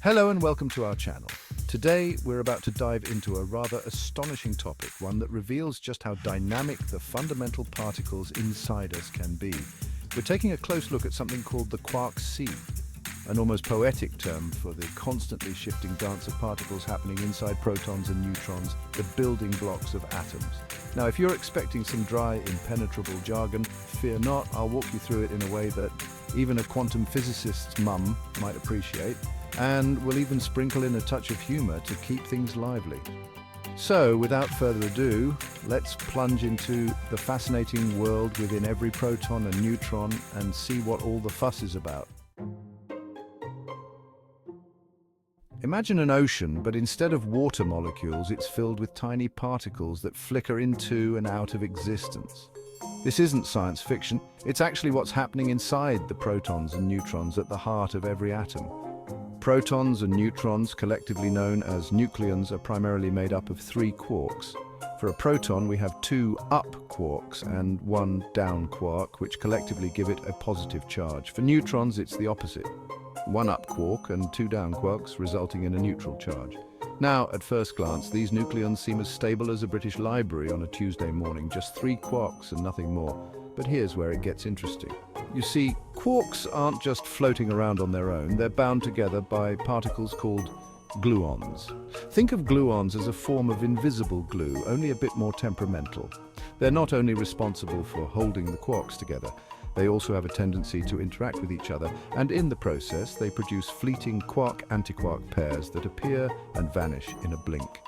Hello and welcome to our channel. Today we're about to dive into a rather astonishing topic, one that reveals just how dynamic the fundamental particles inside us can be. We're taking a close look at something called the quark sea, an almost poetic term for the constantly shifting dance of particles happening inside protons and neutrons, the building blocks of atoms. Now, if you're expecting some dry, impenetrable jargon, fear not, I'll walk you through it in a way that even a quantum physicist's mum might appreciate. And we'll even sprinkle in a touch of humor to keep things lively. So, without further ado, let's plunge into the fascinating world within every proton and neutron and see what all the fuss is about. Imagine an ocean, but instead of water molecules, it's filled with tiny particles that flicker into and out of existence. This isn't science fiction, it's actually what's happening inside the protons and neutrons at the heart of every atom. Protons and neutrons, collectively known as nucleons, are primarily made up of three quarks. For a proton, we have two up quarks and one down quark, which collectively give it a positive charge. For neutrons, it's the opposite. One up quark and two down quarks, resulting in a neutral charge. Now, at first glance, these nucleons seem as stable as a British library on a Tuesday morning, just three quarks and nothing more. But here's where it gets interesting. You see, quarks aren't just floating around on their own, they're bound together by particles called gluons. Think of gluons as a form of invisible glue, only a bit more temperamental. They're not only responsible for holding the quarks together, they also have a tendency to interact with each other, and in the process they produce fleeting quark-antiquark pairs that appear and vanish in a blink.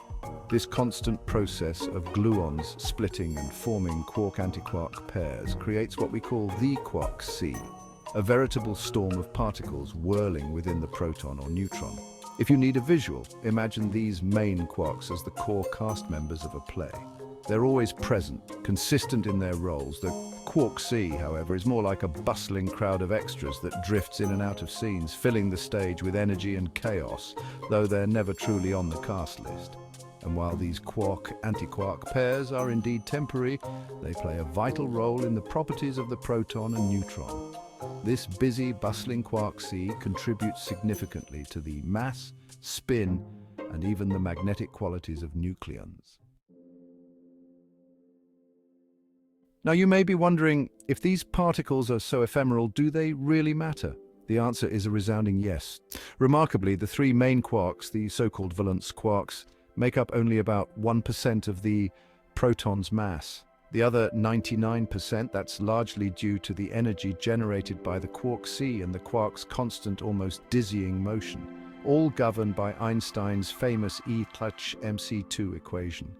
This constant process of gluons splitting and forming quark-antiquark pairs creates what we call the quark sea, a veritable storm of particles whirling within the proton or neutron. If you need a visual, imagine these main quarks as the core cast members of a play. They're always present, consistent in their roles. The quark sea, however, is more like a bustling crowd of extras that drifts in and out of scenes, filling the stage with energy and chaos, though they're never truly on the cast list. And while these quark-antiquark pairs are indeed temporary, they play a vital role in the properties of the proton and neutron. This busy, bustling quark sea contributes significantly to the mass, spin, and even the magnetic qualities of nucleons. Now, you may be wondering, if these particles are so ephemeral, do they really matter? The answer is a resounding yes. Remarkably, the three main quarks, the so-called valence quarks, make up only about 1% of the proton's mass. The other 99%, that's largely due to the energy generated by the quark sea and the quark's constant, almost dizzying motion, all governed by Einstein's famous E=mc2 equation.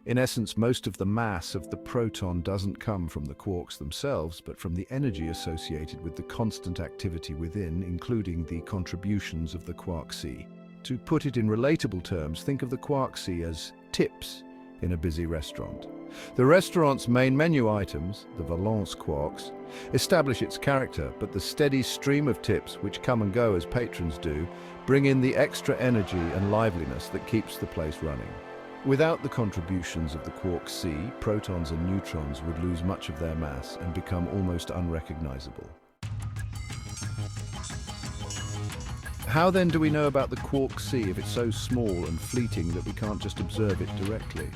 In essence, most of the mass of the proton doesn't come from the quarks themselves, but from the energy associated with the constant activity within, including the contributions of the quark sea. To put it in relatable terms, think of the quark sea as tips in a busy restaurant. The restaurant's main menu items, the valence quarks, establish its character, but the steady stream of tips, which come and go as patrons do, bring in the extra energy and liveliness that keeps the place running. Without the contributions of the quark sea, protons and neutrons would lose much of their mass and become almost unrecognizable. How then do we know about the quark sea if it's so small and fleeting that we can't just observe it directly?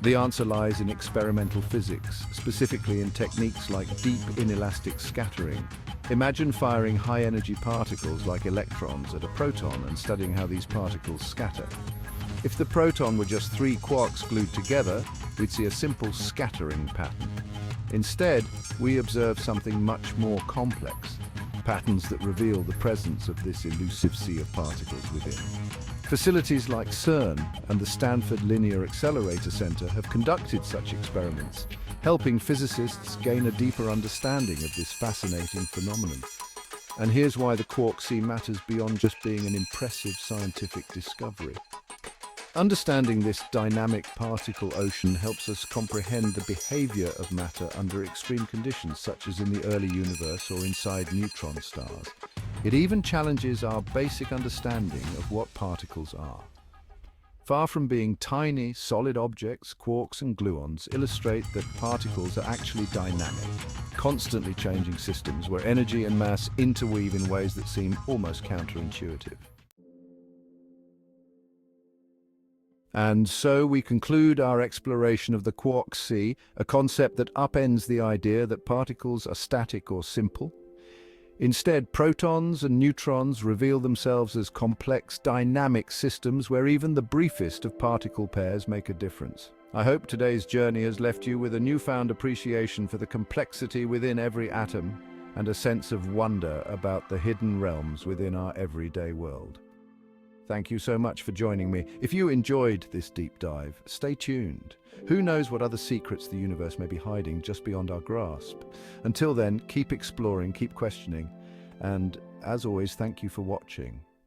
The answer lies in experimental physics, specifically in techniques like deep inelastic scattering. Imagine firing high-energy particles like electrons at a proton and studying how these particles scatter. If the proton were just three quarks glued together, we'd see a simple scattering pattern. Instead, we observe something much more complex, patterns that reveal the presence of this elusive sea of particles within. Facilities like CERN and the Stanford Linear Accelerator Center have conducted such experiments, helping physicists gain a deeper understanding of this fascinating phenomenon. And here's why the quark sea matters beyond just being an impressive scientific discovery. Understanding this dynamic particle ocean helps us comprehend the behavior of matter under extreme conditions, such as in the early universe or inside neutron stars. It even challenges our basic understanding of what particles are. Far from being tiny, solid objects, quarks and gluons illustrate that particles are actually dynamic, constantly changing systems where energy and mass interweave in ways that seem almost counterintuitive. And so we conclude our exploration of the quark sea, a concept that upends the idea that particles are static or simple. Instead, protons and neutrons reveal themselves as complex, dynamic systems where even the briefest of particle pairs make a difference. I hope today's journey has left you with a newfound appreciation for the complexity within every atom and a sense of wonder about the hidden realms within our everyday world. Thank you so much for joining me. If you enjoyed this deep dive, stay tuned. Who knows what other secrets the universe may be hiding just beyond our grasp? Until then, keep exploring, keep questioning, and as always, thank you for watching.